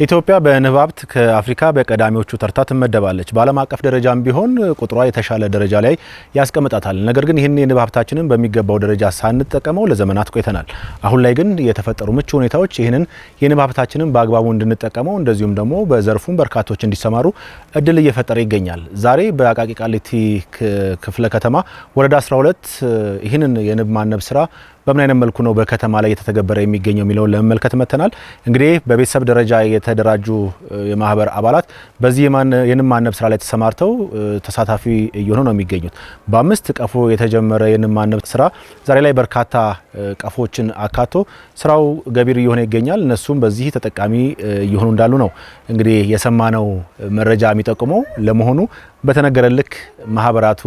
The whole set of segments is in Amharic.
ኢትዮጵያ በንብ ሀብት ከአፍሪካ በቀዳሚዎቹ ተርታ ትመደባለች። በዓለም አቀፍ ደረጃም ቢሆን ቁጥሯ የተሻለ ደረጃ ላይ ያስቀምጣታል። ነገር ግን ይህን የንብ ሀብታችንን በሚገባው ደረጃ ሳንጠቀመው ለዘመናት ቆይተናል። አሁን ላይ ግን የተፈጠሩ ምቹ ሁኔታዎች ይህንን የንብ ሀብታችንን በአግባቡ እንድንጠቀመው እንደዚሁም ደግሞ በዘርፉም በርካቶች እንዲሰማሩ እድል እየፈጠረ ይገኛል። ዛሬ በአቃቂ ቃሊቲ ክፍለ ከተማ ወረዳ 12 ይህንን የንብ ማነብ ስራ በምን አይነት መልኩ ነው በከተማ ላይ የተተገበረ የሚገኘው የሚለውን ለመመልከት መተናል። እንግዲህ በቤተሰብ ደረጃ የተደራጁ የማህበር አባላት በዚህ የንብ ማነብ ስራ ላይ ተሰማርተው ተሳታፊ እየሆኑ ነው የሚገኙት። በ5 ቀፎ የተጀመረ የንብ ማነብ ስራ ዛሬ ላይ በርካታ ቀፎችን አካቶ ስራው ገቢር እየሆነ ይገኛል። እነሱም በዚህ ተጠቃሚ እየሆኑ እንዳሉ ነው እንግዲህ የሰማነው መረጃ የሚጠቁመው። ለመሆኑ በተነገረ ልክ ማህበራቱ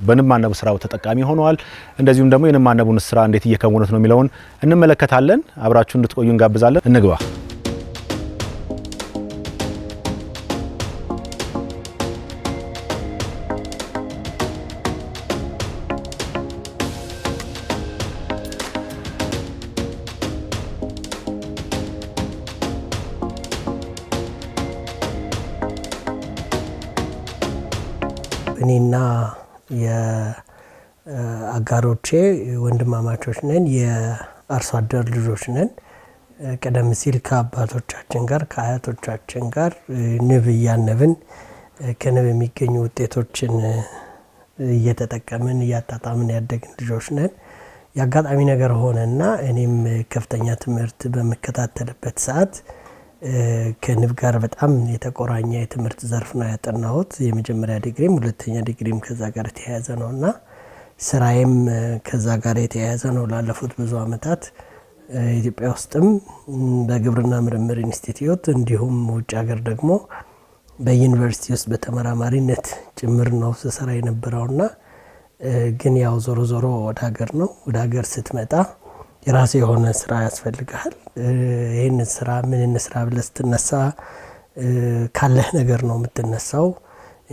በንብ ማነቡ ስራው ተጠቃሚ ሆነዋል? እንደዚሁም ደግሞ የንብ ማነቡን ስራ እንዴት እየከወኑት ነው የሚለውን እንመለከታለን። አብራችሁ እንድትቆዩ እንጋብዛለን። እንግባ። እኔና የአጋሮቼ ወንድማማቾች ነን። የአርሶ አደር ልጆች ነን። ቀደም ሲል ከአባቶቻችን ጋር ከአያቶቻችን ጋር ንብ እያነብን ከንብ የሚገኙ ውጤቶችን እየተጠቀምን እያጣጣምን ያደግን ልጆች ነን። ያጋጣሚ ነገር ሆነና እኔም ከፍተኛ ትምህርት በመከታተልበት ሰዓት ከንብ ጋር በጣም የተቆራኘ የትምህርት ዘርፍ ነው ያጠናሁት። የመጀመሪያ ዲግሪም ሁለተኛ ዲግሪም ከዛ ጋር የተያያዘ ነውና ስራዬም ከዛ ጋር የተያያዘ ነው። ላለፉት ብዙ አመታት ኢትዮጵያ ውስጥም በግብርና ምርምር ኢንስቲትዩት እንዲሁም ውጭ ሀገር ደግሞ በዩኒቨርሲቲ ውስጥ በተመራማሪነት ጭምር ነው ስሰራ የነበረውና ግን ያው ዞሮ ዞሮ ወደ ሀገር ነው። ወደ ሀገር ስትመጣ የራስ የሆነ ስራ ያስፈልጋል። ይሄን ስራ ምን እንስራ ብለህ ስትነሳ ካለህ ነገር ነው የምትነሳው።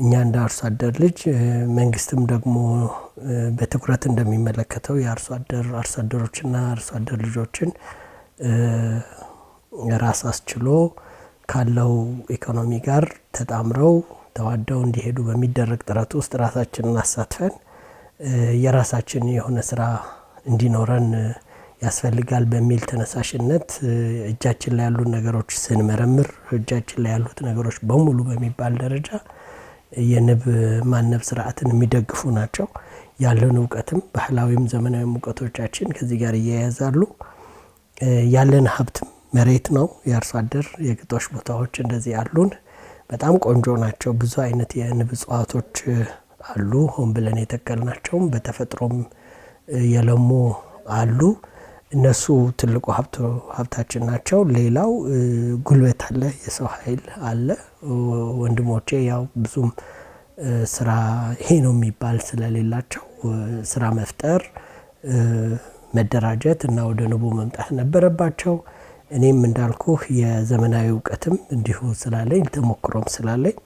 እኛ እንደ አርሶ አደር ልጅ መንግስትም ደግሞ በትኩረት እንደሚመለከተው የአርሶ አደሮችና አርሶ አደር ልጆችን ራስ አስችሎ ካለው ኢኮኖሚ ጋር ተጣምረው ተዋደው እንዲሄዱ በሚደረግ ጥረት ውስጥ ራሳችንን አሳትፈን የራሳችን የሆነ ስራ እንዲኖረን ያስፈልጋል በሚል ተነሳሽነት እጃችን ላይ ያሉ ነገሮች ስንመረምር እጃችን ላይ ያሉት ነገሮች በሙሉ በሚባል ደረጃ የንብ ማነብ ስርዓትን የሚደግፉ ናቸው። ያለን ዕውቀትም ባህላዊም ዘመናዊም ዕውቀቶቻችን ከዚህ ጋር ይያያዛሉ። ያለን ሀብት መሬት ነው። የአርሶ አደር የግጦሽ ቦታዎች እንደዚህ አሉን። በጣም ቆንጆ ናቸው። ብዙ አይነት የንብ እጽዋቶች አሉ። ሆን ብለን የተከልናቸውም በተፈጥሮም የለሙ አሉ። እነሱ ትልቁ ሀብታችን ናቸው። ሌላው ጉልበት አለ፣ የሰው ኃይል አለ። ወንድሞቼ ያው ብዙም ስራ ይሄ ነው የሚባል ስለሌላቸው ስራ መፍጠር፣ መደራጀት እና ወደ ንቡ መምጣት ነበረባቸው። እኔም እንዳልኩህ የዘመናዊ ዕውቀትም እንዲሁ ስላለኝ ተሞክሮም ስላለኝ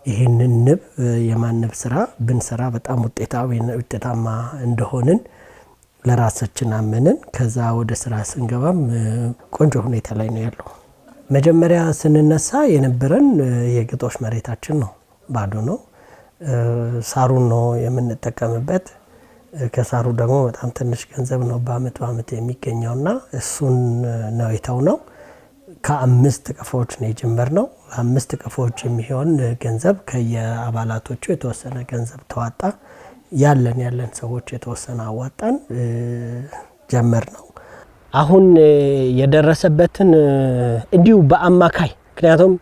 ይሄንን ንብ የማነብ ስራ ብንሰራ በጣም ውጤታማ እንደሆንን ለራሳችን አመንን። ከዛ ወደ ስራ ስንገባም ቆንጆ ሁኔታ ላይ ነው ያለው። መጀመሪያ ስንነሳ የነበረን የግጦሽ መሬታችን ነው፣ ባዶ ነው። ሳሩን ነው የምንጠቀምበት። ከሳሩ ደግሞ በጣም ትንሽ ገንዘብ ነው በአመት የሚገኘውና እሱን ነው የተውነው። ከ5 ቀፎዎች ነው የጀመርነው። 5 ቀፎዎች የሚሆን ገንዘብ ከየአባላቶቹ የተወሰነ ገንዘብ ተዋጣ። ያለን ሰዎች የተወሰነ አዋጣን ጀመር ነው። አሁን የደረሰበትን እንዲሁ በአማካይ ምክንያቱም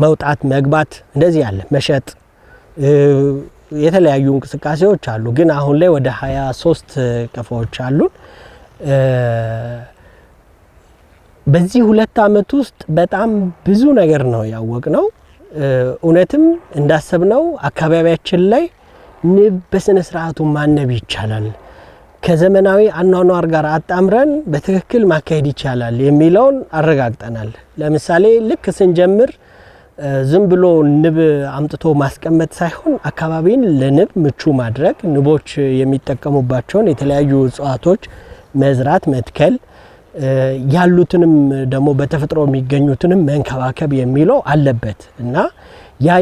መውጣት መግባት እንደዚህ ያለ መሸጥ የተለያዩ እንቅስቃሴዎች አሉ። ግን አሁን ላይ ወደ 23 ቀፎዎች አሉን። በዚህ 2 አመት ውስጥ በጣም ብዙ ነገር ነው ያወቅነው። እውነትም እንዳሰብነው አካባቢያችን ላይ ንብ በስነ ስርዓቱ ማነብ ይቻላል፣ ከዘመናዊ አኗኗር ጋር አጣምረን በትክክል ማካሄድ ይቻላል የሚለውን አረጋግጠናል። ለምሳሌ ልክ ስንጀምር ዝም ብሎ ንብ አምጥቶ ማስቀመጥ ሳይሆን አካባቢን ለንብ ምቹ ማድረግ፣ ንቦች የሚጠቀሙባቸውን የተለያዩ እጽዋቶች መዝራት መትከል፣ ያሉትንም ደግሞ በተፈጥሮ የሚገኙትንም መንከባከብ የሚለው አለበት እና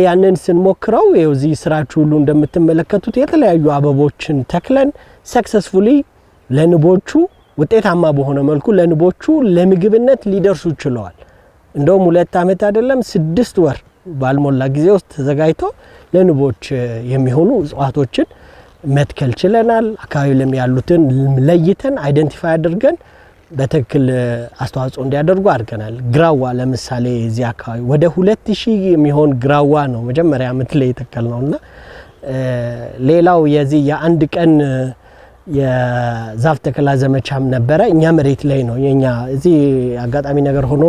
ያንን ስንሞክረው እዚህ ስራችሁ ሁሉ እንደምትመለከቱት የተለያዩ አበቦችን ተክለን ሰክሰስፉሊ ለንቦቹ ውጤታማ በሆነ መልኩ ለንቦቹ ለምግብነት ሊደርሱ ችለዋል። እንደውም 2 አመት አይደለም 6 ወር ባልሞላ ጊዜ ውስጥ ተዘጋጅቶ ለንቦች የሚሆኑ እጽዋቶችን መትከል ችለናል። አካባቢ ላይ ያሉትን ለይተን አይደንቲፋይ አድርገን በትክክል አስተዋጽኦ እንዲያደርጉ አድርገናል። ግራዋ ለምሳሌ እዚህ አካባቢ ወደ 2000 የሚሆን ግራዋ ነው መጀመሪያ አመት ላይ የተከልነውና ሌላው የዚህ የአንድ ቀን የዛፍ ተከላ ዘመቻም ነበረ። እኛ መሬት ላይ ነው የኛ እዚህ አጋጣሚ ነገር ሆኖ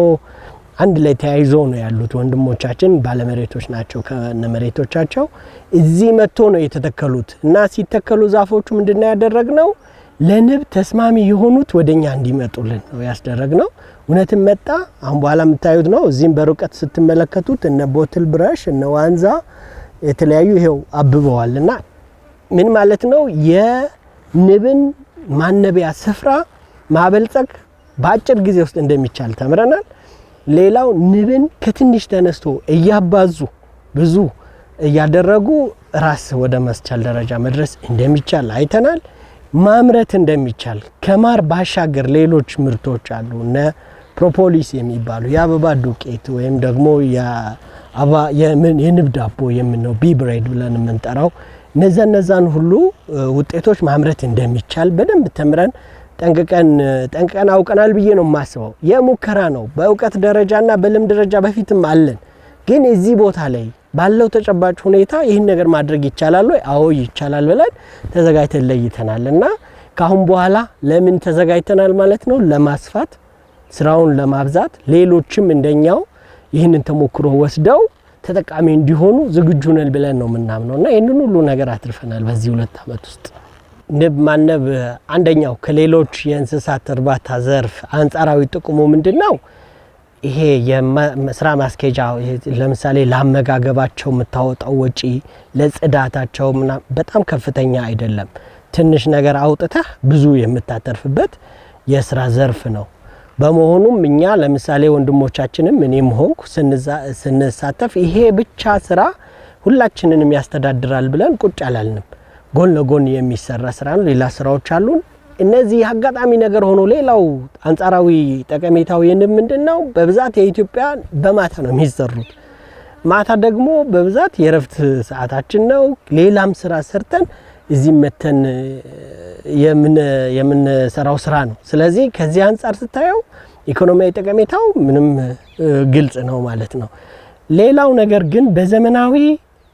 አንድ ላይ ተያይዞ ነው ያሉት ወንድሞቻችን ባለመሬቶች ናቸው። ከነመሬቶቻቸው እዚህ መጥቶ ነው የተተከሉት እና ሲተከሉ ዛፎቹ ምንድነው ያደረግነው ለንብ ተስማሚ የሆኑት ወደኛ እንዲመጡልን ነው ያስደረግነው። እውነትም መጣ። አሁን በኋላ የምታዩት ነው። እዚህም በሩቀት ስትመለከቱት እነ ቦትል ብረሽ እነ ዋንዛ የተለያዩ ይሄው አብበዋልና ምን ማለት ነው የንብን ማነቢያ ስፍራ ማበልጸግ በአጭር ጊዜ ውስጥ እንደሚቻል ተምረናል። ሌላው ንብን ከትንሽ ተነስቶ እያባዙ ብዙ እያደረጉ ራስ ወደ መስቻል ደረጃ መድረስ እንደሚቻል አይተናል። ማምረት እንደሚቻል ከማር ባሻገር ሌሎች ምርቶች አሉ እነ ፕሮፖሊስ የሚባሉ የአበባ ዱቄት ወይም ደግሞ የንብ ዳቦ የምንለው ቢ ብሬድ ብለን የምንጠራው እነዛን ሁሉ ውጤቶች ማምረት እንደሚቻል በደንብ ተምረን ጠንቅቀን አውቀናል ብዬ ነው የማስበው። የሙከራ ነው በእውቀት ደረጃና በልምድ ደረጃ በፊትም አለን። ግን እዚህ ቦታ ላይ ባለው ተጨባጭ ሁኔታ ይህን ነገር ማድረግ ይቻላል ወይ? አዎ ይቻላል ብለን ተዘጋጅተን ለይተናልና ካሁን በኋላ ለምን ተዘጋጅተናል ማለት ነው ለማስፋት ስራውን ለማብዛት ሌሎችም እንደኛው ይህንን ተሞክሮ ወስደው ተጠቃሚ እንዲሆኑ ዝግጁ ነን ብለን ነው የምናምነውና ይሄንን ሁሉ ነገር አትርፈናል በዚህ 2 አመት ውስጥ። ንብ ማነብ አንደኛው ከሌሎች የእንስሳት እርባታ ዘርፍ አንጻራዊ ጥቅሙ ምንድነው? ይሄ የስራ ማስኬጃ ለምሳሌ ለአመጋገባቸው የምታወጣው ወጪ ለጽዳታቸው በጣም ከፍተኛ አይደለም። ትንሽ ነገር አውጥተህ ብዙ የምታተርፍበት የስራ ዘርፍ ነው። በመሆኑም እኛ ለምሳሌ ወንድሞቻችንም እኔም ሆንኩ ስንሳተፍ ይሄ ብቻ ስራ ሁላችንንም ያስተዳድራል ብለን ቁጭ አላልንም። ጎን ለጎን የሚሰራ ስራ ነው። ሌላ ስራዎች አሉን። እነዚህ አጋጣሚ ነገር ሆኖ ሌላው አንጻራዊ ጠቀሜታው ምንድነው? በብዛት የኢትዮጵያ በማታ ነው የሚሰሩት። ማታ ደግሞ በብዛት የረፍት ሰዓታችን ነው። ሌላም ስራ ሰርተን እዚህ መተን የምንሰራው ስራ ነው። ስለዚህ ከዚህ አንጻር ስታየው ኢኮኖሚያዊ ጠቀሜታው ምንም ግልጽ ነው ማለት ነው። ሌላው ነገር ግን በዘመናዊ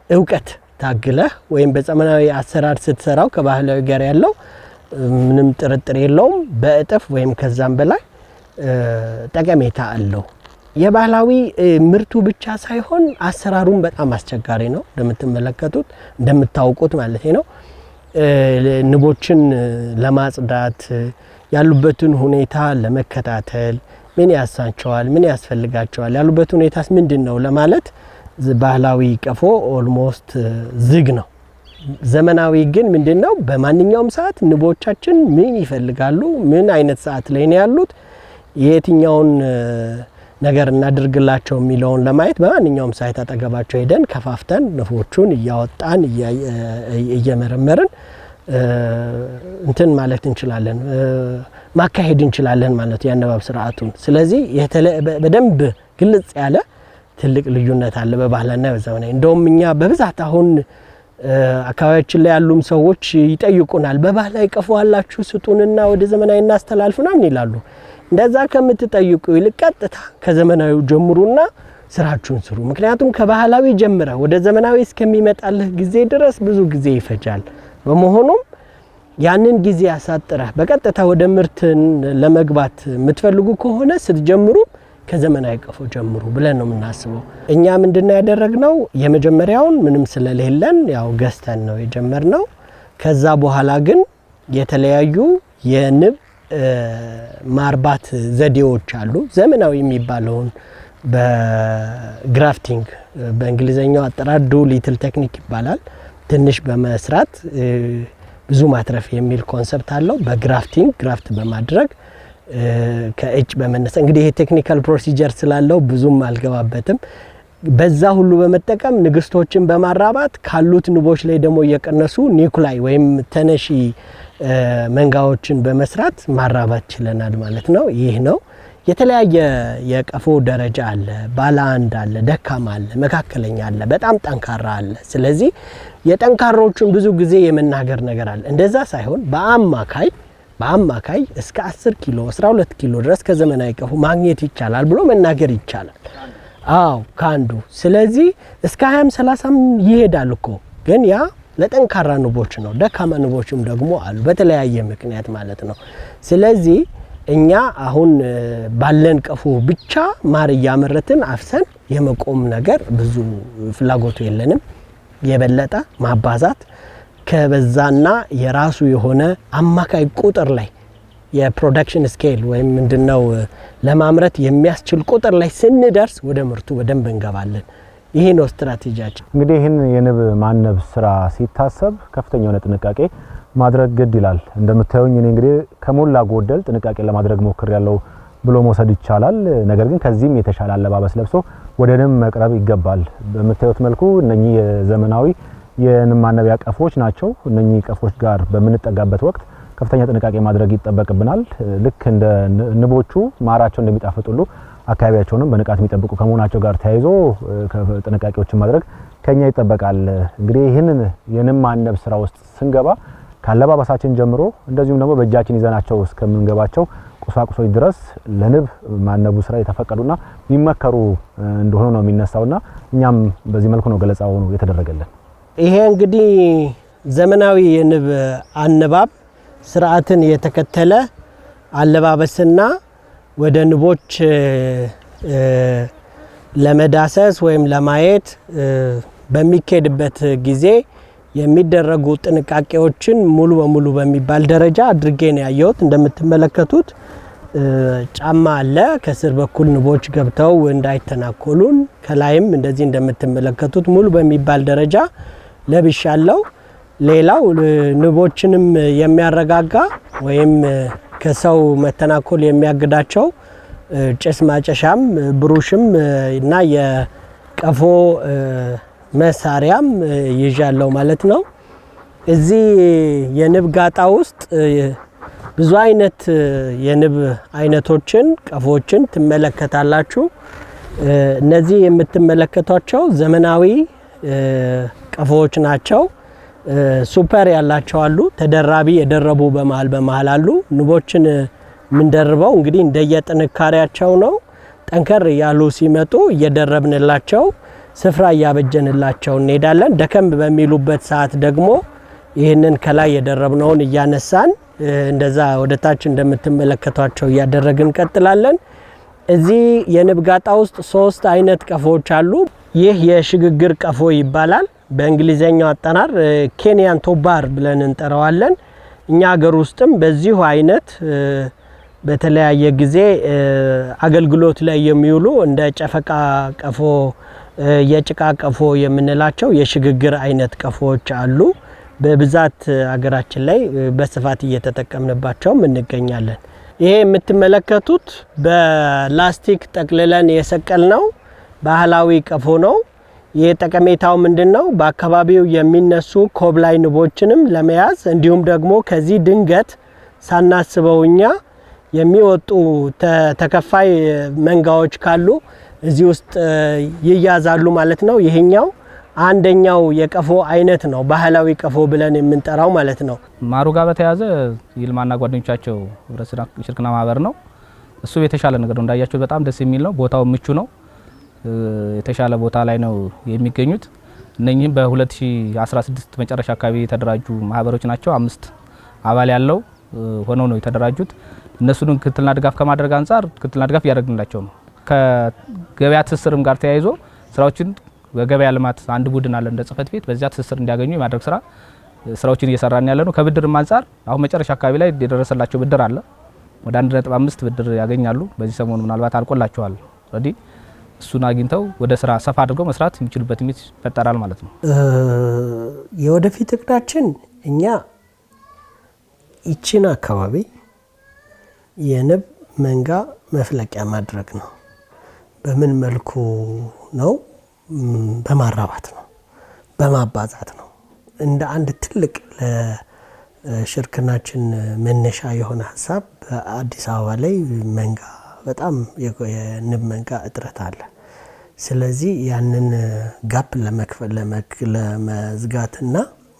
ዕውቀት ታግለህ ወይም በዘመናዊ አሰራር ስትሰራው ከባህላዊ ጋር ያለው ምንም ጥርጥር የለውም በእጥፍ ወይም ከዛም በላይ ጠቀሜታ አለው። የባህላዊ ምርቱ ብቻ ሳይሆን አሰራሩም በጣም አስቸጋሪ ነው እንደምትመለከቱት እንደምታውቁት ማለት ነው። ንቦችን ለማጽዳት ያሉበትን ሁኔታ ለመከታተል ምን ያሳንቸዋል ምን ያስፈልጋቸዋል ያሉበት ሁኔታስ ምንድነው ለማለት ባህላዊ ቀፎ ኦልሞስት ዝግ ነው። ዘመናዊ ግን ምንድነው በማንኛውም ሰዓት ንቦቻችን ምን ይፈልጋሉ ምን አይነት ሰዓት ላይ ነው ያሉት የትኛውን ነገር እናድርግላቸው የሚለውን ለማየት በማንኛውም ሰዓት አጠገባቸው ሄደን ከፋፍተን ንቦቹን እያወጣን እየመረመርን እንትን ማለት እንችላለን ማካሄድ እንችላለን ማለት ያነባብ ስርዓቱን። ስለዚህ በደንብ ግልጽ ያለ ትልቅ ልዩነት አለ በባህላና በዘመናዊ። እንደውም እኛ በብዛት አሁን አካባቢያችን ላይ ያሉም ሰዎች ይጠይቁናል በባህላዊ ቀፎ አላችሁ ስጡንና ወደ ዘመናዊ እናስተላልፉና ምን ይላሉ። እንደዛ ከምትጠይቁ ይልቅ ቀጥታ ከዘመናዊው ጀምሩና ስራችሁን ስሩ። ምክንያቱም ከባህላዊ ጀምረ ወደ ዘመናዊ እስከሚመጣልህ ጊዜ ድረስ ብዙ ጊዜ ይፈጃል። በመሆኑም ያንን ጊዜ ያሳጥረህ በቀጥታ ወደ ምርት ለመግባት የምትፈልጉ ከሆነ ስትጀምሩ ከዘመናዊ ቀፎ ጀምሩ ብለን ነው የምናስበው። እኛ ምንድነው ያደረግነው የመጀመሪያውን ምንም ስለሌለን ያው ገዝተን ነው የጀመርነው። ከዛ በኋላ ግን የተለያዩ የንብ ማርባት ዘዴዎች አሉ። ዘመናዊ የሚባለውን በግራፍቲንግ በእንግሊዘኛው አጠራር ዱ ሊትል ቴክኒክ ይባላል። ትንሽ በመስራት ብዙ ማትረፍ የሚል ኮንሰፕት አለው። በግራፍቲንግ ግራፍት በማድረግ ከእጭ በመነሳ እንግዲህ ይሄ ቴክኒካል ፕሮሲጀር ስላለው ብዙም አልገባበትም። በዛ ሁሉ በመጠቀም ንግስቶችን በማራባት ካሉት ንቦች ላይ ደግሞ እየቀነሱ ኒኩላይ ወይም ተነሺ መንጋዎችን በመስራት ማራባት ችለናል ማለት ነው። ይህ ነው። የተለያየ የቀፎ ደረጃ አለ። ባለ አንድ አለ፣ ደካማ አለ፣ መካከለኛ አለ፣ በጣም ጠንካራ አለ። ስለዚህ የጠንካሮቹን ብዙ ጊዜ የመናገር ነገር አለ። እንደዛ ሳይሆን በአማካይ እስከ 10 ኪሎ 12 ኪሎ ድረስ ከዘመናዊ ቀፎ ማግኘት ይቻላል ብሎ መናገር ይቻላል። አዎ ካንዱ። ስለዚህ እስከ 20 30 ይሄዳል እኮ ግን ያ ለጠንካራ ንቦች ነው። ደካማ ንቦችም ደግሞ አሉ በተለያየ ምክንያት ማለት ነው። ስለዚህ እኛ አሁን ባለን ቀፎ ብቻ ማር እያመረትን አፍሰን የመቆም ነገር ብዙ ፍላጎቱ የለንም። የበለጠ ማባዛት ከበዛና የራሱ የሆነ አማካይ ቁጥር ላይ የፕሮዳክሽን ስኬል ወይም ምንድነው ለማምረት የሚያስችል ቁጥር ላይ ስንደርስ ወደ ምርቱ በደንብ እንገባለን። ይሄ ነው ስትራቴጂያችን። እንግዲህ ይህን የንብ ማነብ ስራ ሲታሰብ ከፍተኛ የሆነ ጥንቃቄ ማድረግ ግድ ይላል። እንደምታዩኝ እኔ እንግዲህ ከሞላ ጎደል ጥንቃቄ ለማድረግ ሞክሬያለሁ ብሎ መውሰድ ይቻላል። ነገር ግን ከዚህም የተሻለ አለባበስ ለብሶ ወደ ንብ መቅረብ ይገባል። በምታዩት መልኩ እነኚህ የዘመናዊ የንብ ማነቢያ ቀፎች ናቸው። እነኚህ ቀፎች ጋር በምንጠጋበት ወቅት ከፍተኛ ጥንቃቄ ማድረግ ይጠበቅብናል። ልክ እንደ ንቦቹ ማራቸው እንደሚጣፍጥ ሁሉ አካባቢያቸውንም በንቃት የሚጠብቁ ከመሆናቸው ጋር ተያይዞ ጥንቃቄዎችን ማድረግ ከኛ ይጠበቃል። እንግዲህ ይህንን የንብ ማነብ ስራ ውስጥ ስንገባ ካለባበሳችን ጀምሮ እንደዚሁም ደግሞ በእጃችን ይዘናቸው እስከምንገባቸው ቁሳቁሶች ድረስ ለንብ ማነቡ ስራ የተፈቀዱና የሚመከሩ እንደሆነ ነው የሚነሳውና እኛም በዚህ መልኩ ነው ገለጻው ነው የተደረገልን። ይሄ እንግዲህ ዘመናዊ የንብ አነባብ ስርዓትን የተከተለ አለባበስና ወደ ንቦች ለመዳሰስ ወይም ለማየት በሚኬድበት ጊዜ የሚደረጉ ጥንቃቄዎችን ሙሉ በሙሉ በሚባል ደረጃ አድርጌ ነው ያየሁት። እንደምትመለከቱት ጫማ አለ። ከስር በኩል ንቦች ገብተው እንዳይተናኮሉን፣ ከላይም እንደዚህ እንደምትመለከቱት ሙሉ በሚባል ደረጃ ለብሻለሁ። ሌላው ንቦችንም የሚያረጋጋ ወይም ከሰው መተናኮል የሚያግዳቸው ጭስ ማጨሻም ብሩሽም እና የቀፎ መሳሪያም ይዣለሁ ማለት ነው። እዚህ የንብ ጋጣ ውስጥ ብዙ አይነት የንብ አይነቶችን ቀፎችን ትመለከታላችሁ። እነዚህ የምትመለከቷቸው ዘመናዊ ቀፎዎች ናቸው። ሱፐር ያላቸው አሉ፣ ተደራቢ የደረቡ በመሃል አሉ። ንቦችን ምንደርበው እንግዲህ እንደየጥንካሬያቸው ነው። ጠንከር ያሉ ሲመጡ እየደረብንላቸው ስፍራ እያበጀንላቸው እንሄዳለን። ደከም በሚሉበት ሰዓት ደግሞ ይህንን ከላይ የደረብነውን እያነሳን እንደዛ ወደታች እንደምትመለከቷቸው እያደረግን እንቀጥላለን። እዚህ የንብ ጋጣ ውስጥ 3 አይነት ቀፎዎች አሉ። ይህ የሽግግር ቀፎ ይባላል። በእንግሊዘኛው አጠራር ኬንያን ቶባር ብለን እንጠራዋለን። እኛ ሀገር ውስጥም በዚሁ አይነት በተለያየ ጊዜ አገልግሎት ላይ የሚውሉ እንደ ጨፈቃ ቀፎ፣ የጭቃ ቀፎ የምንላቸው የሽግግር አይነት ቀፎዎች አሉ። በብዛት ሀገራችን ላይ በስፋት እየተጠቀምንባቸውም እንገኛለን። ይሄ የምትመለከቱት በላስቲክ ጠቅልለን የሰቀልነው ባህላዊ ቀፎ ነው። ይህ ጠቀሜታው ምንድነው? በአካባቢው የሚነሱ ኮብላይ ንቦችንም ለመያዝ እንዲሁም ደግሞ ከዚህ ድንገት ሳናስበው እኛ የሚወጡ ተከፋይ መንጋዎች ካሉ እዚህ ውስጥ ይያዛሉ ማለት ነው። ይሄኛው አንደኛው የቀፎ አይነት ነው፣ ባህላዊ ቀፎ ብለን የምንጠራው ማለት ነው። ማሩ ጋር በተያያዘ ይልማና ጓደኞቻቸው ህብረት ስራ ሽርክና ማህበር ነው። እሱ የተሻለ ነገር ነው። እንዳያችሁ በጣም ደስ የሚል ነው። ቦታው ምቹ ነው። የተሻለ ቦታ ላይ ነው የሚገኙት። እነኚህም በ2016 መጨረሻ አካባቢ የተደራጁ ማህበሮች ናቸው። 5 አባል ያለው ሆነው ነው የተደራጁት። እነሱን ክትትልና ድጋፍ ከማድረግ አንፃር ክትትልና ድጋፍ እያደረግንላቸው ነው። ከገበያ ትስስርም ጋር ተያይዞ ስራዎችን በገበያ ልማት አንድ ቡድን አለ እንደ ጽህፈት ቤት፣ በዚያ ትስስር እንዲያገኙ የማድረግ ስራዎችን እየሰራን ያለ ነው። ከብድርም አንፃር አሁን መጨረሻ አካባቢ ላይ የደረሰላቸው ብድር አለ። ወደ 1.5 ብድር ያገኛሉ። በዚህ ሰሞኑ ምናልባት አልቆላቸዋል ኦልሬዲ። እሱን አግኝተው ወደ ስራ ሰፋ አድርገው መስራት የሚችሉበት ሚት ይፈጠራል ማለት ነው። የወደፊት እቅዳችን እኛ ይቺን አካባቢ የንብ መንጋ መፍለቂያ ማድረግ ነው። በምን መልኩ ነው? በማራባት ነው፣ በማባዛት ነው። እንደ አንድ ትልቅ ለሽርክናችን መነሻ የሆነ ሀሳብ በአዲስ አበባ ላይ መንጋ በጣም የንብ መንጋ እጥረት አለ። ስለዚህ ያንን ጋፕ ለመዝጋትና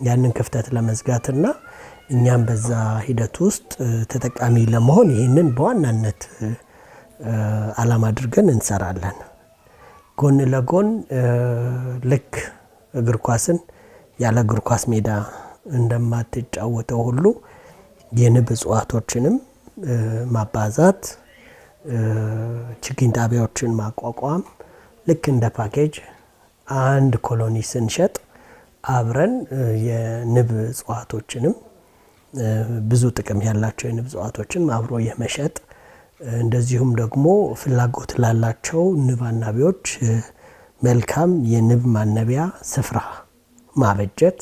ያንን ክፍተት ለመዝጋትና እኛም በዛ ሂደት ውስጥ ተጠቃሚ ለመሆን ይህንን በዋናነት ዓላማ አድርገን እንሰራለን። ጎን ለጎን ልክ እግር ኳስን ያለ እግር ኳስ ሜዳ እንደማትጫወተው ሁሉ የንብ እጽዋቶችንም ማባዛት፣ ችግኝ ጣቢያዎችን ማቋቋም ልክ እንደ ፓኬጅ አንድ ኮሎኒ ስንሸጥ አብረን የንብ እጽዋቶችንም ብዙ ጥቅም ያላቸው የንብ እጽዋቶችን አብሮ የመሸጥ እንደዚሁም ደግሞ ፍላጎት ላላቸው ንብ አናቢዎች መልካም የንብ ማነቢያ ስፍራ ማበጀት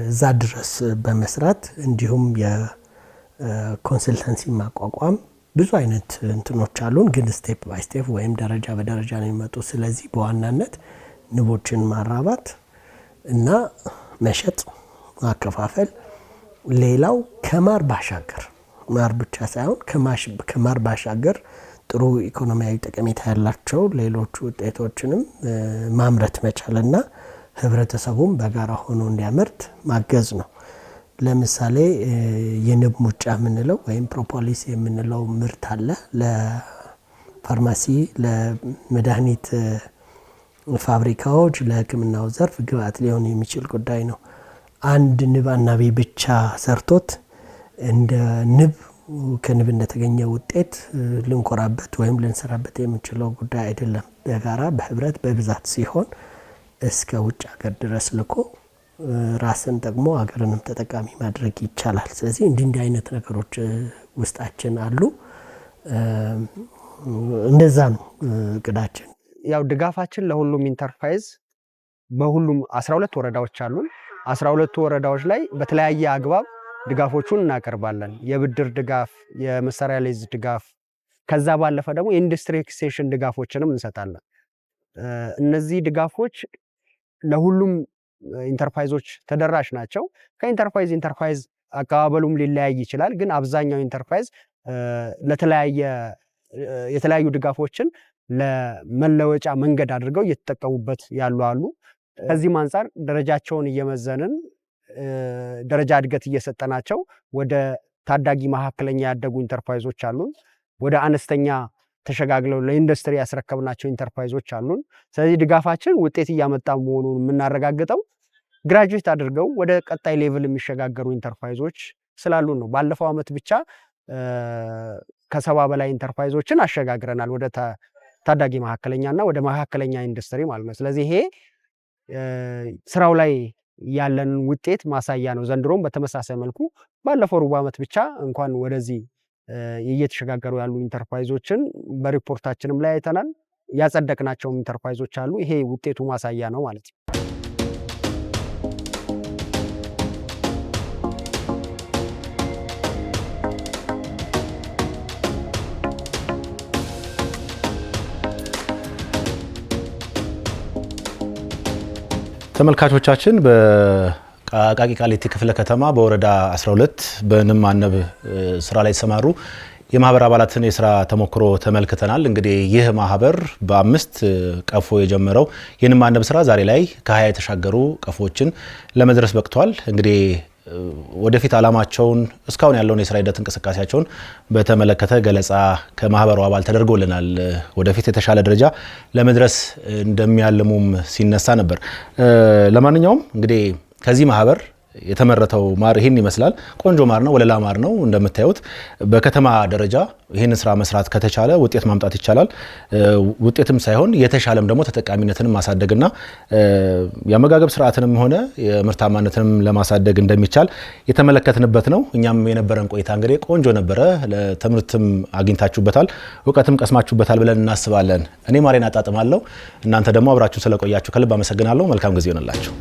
እዛ ድረስ በመስራት እንዲሁም የኮንሰልታንሲ ማቋቋም ብዙ አይነት እንትኖች አሉን። ግን ስቴፕ ባይ ስቴፕ ወይም ደረጃ በደረጃ ነው የሚመጡ። ስለዚህ በዋናነት ንቦችን ማራባት እና መሸጥ፣ ማከፋፈል። ሌላው ከማር ባሻገር ማር ብቻ ሳይሆን ከማር ባሻገር ጥሩ ኢኮኖሚያዊ ጠቀሜታ ያላቸው ሌሎች ውጤቶችንም ማምረት መቻልና ህብረተሰቡም በጋራ ሆኖ እንዲያመርት ማገዝ ነው። ለምሳሌ የንብ ሙጫ የምንለው ወይም ፕሮፖሊስ የምንለው ምርት አለ። ለፋርማሲ፣ ለመድኃኒት ፋብሪካዎች፣ ለሕክምናው ዘርፍ ግብአት ሊሆን የሚችል ጉዳይ ነው። አንድ ንብ አናቢ ብቻ ሰርቶት እንደ ንብ ከንብ እንደተገኘ ውጤት ልንኮራበት ወይም ልንሰራበት የምንችለው ጉዳይ አይደለም። በጋራ በህብረት በብዛት ሲሆን እስከ ውጭ ሀገር ድረስ ልኮ ራስን ደግሞ ሀገርንም ተጠቃሚ ማድረግ ይቻላል። ስለዚህ እንዲህ አይነት ነገሮች ውስጣችን አሉ። እንደዛ ነው እቅዳችን። ያው ድጋፋችን ለሁሉም ኢንተርፕራይዝ በሁሉም 12 ወረዳዎች አሉን። 12 ወረዳዎች ላይ በተለያየ አግባብ ድጋፎቹን እናቀርባለን። የብድር ድጋፍ፣ የመሳሪያ ሊዝ ድጋፍ፣ ከዛ ባለፈ ደግሞ የኢንዱስትሪ ኤክስቴንሽን ድጋፎችንም እንሰጣለን። እነዚህ ድጋፎች ለሁሉም ኢንተርፕራይዞች ተደራሽ ናቸው። ከኢንተርፕራይዝ አቀባበሉም ሊለያይ ይችላል። ግን አብዛኛው ኢንተርፕራይዝ የተለያዩ ድጋፎችን ለመለወጫ መንገድ አድርገው እየተጠቀሙበት ያሉ አሉ። ከዚህም አንፃር ደረጃቸውን እየመዘንን ደረጃ እድገት እየሰጠናቸው ወደ ታዳጊ መካከለኛ ያደጉ ኢንተርፕራይዞች አሉን። ወደ አነስተኛ ተሸጋግለው ለኢንዱስትሪ ያስረከብናቸው ኢንተርፕራይዞች አሉን። ስለዚህ ድጋፋችን ውጤት እያመጣ መሆኑን የምናረጋግጠው ግራጁዌት አድርገው ወደ ቀጣይ ሌቭል የሚሸጋገሩ ኢንተርፕራይዞች ስላሉን ነው። ባለፈው ዓመት ብቻ ከ70 በላይ ኢንተርፕራይዞችን አሸጋግረናል ወደ ታዳጊ መካከለኛና ወደ መካከለኛ ኢንዱስትሪ ማለት ነው። ስለዚህ ይሄ ስራው ላይ ያለን ውጤት ማሳያ ነው። ዘንድሮም በተመሳሳይ መልኩ ባለፈው ሩብ ዓመት ብቻ እንኳን ወደዚህ እየተሸጋገሩ ያሉ ኢንተርፕራይዞችን በሪፖርታችንም ላይ አይተናል። ያጸደቅናቸውም ኢንተርፕራይዞች አሉ። ይሄ ውጤቱ ማሳያ ነው ማለት ነው። ተመልካቾቻችን በአቃቂ ቃሊቲ ክፍለ ከተማ በወረዳ 12 በንብ ማነብ ስራ ላይ የተሰማሩ የማህበር አባላትን የስራ ተሞክሮ ተመልክተናል። እንግዲህ ይህ ማህበር በ5 ቀፎ የጀመረው የንብ ማነብ ስራ ዛሬ ላይ ከ20 የተሻገሩ ቀፎችን ለመድረስ በቅቷል። እንግዲህ ወደፊት አላማቸውን እስካሁን ያለውን የስራ ሂደት እንቅስቃሴያቸውን በተመለከተ ገለጻ ከማህበሩ አባል ተደርጎልናል። ወደፊት የተሻለ ደረጃ ለመድረስ እንደሚያልሙም ሲነሳ ነበር። ለማንኛውም እንግዲህ ከዚህ ማህበር የተመረተው ማር ይሄን ይመስላል። ቆንጆ ማር ነው፣ ወለላ ማር ነው። እንደምታዩት በከተማ ደረጃ ይሄን ስራ መስራት ከተቻለ ውጤት ማምጣት ይቻላል። ውጤትም ሳይሆን የተሻለም ደግሞ ተጠቃሚነትንም ማሳደግና የአመጋገብ ስርዓትንም ሆነ የምርታማነትንም ለማሳደግ እንደሚቻል የተመለከትንበት ነው። እኛም የነበረን ቆይታ እንግዲህ ቆንጆ ነበረ። ለትምህርትም አግኝታችሁበታል፣ እውቀትም ቀስማችሁበታል ብለን እናስባለን። እኔ ማሬን አጣጥማለሁ። እናንተ ደግሞ አብራችሁ ስለቆያችሁ ከልብ አመሰግናለሁ። መልካም ጊዜ ይሆንላችሁ።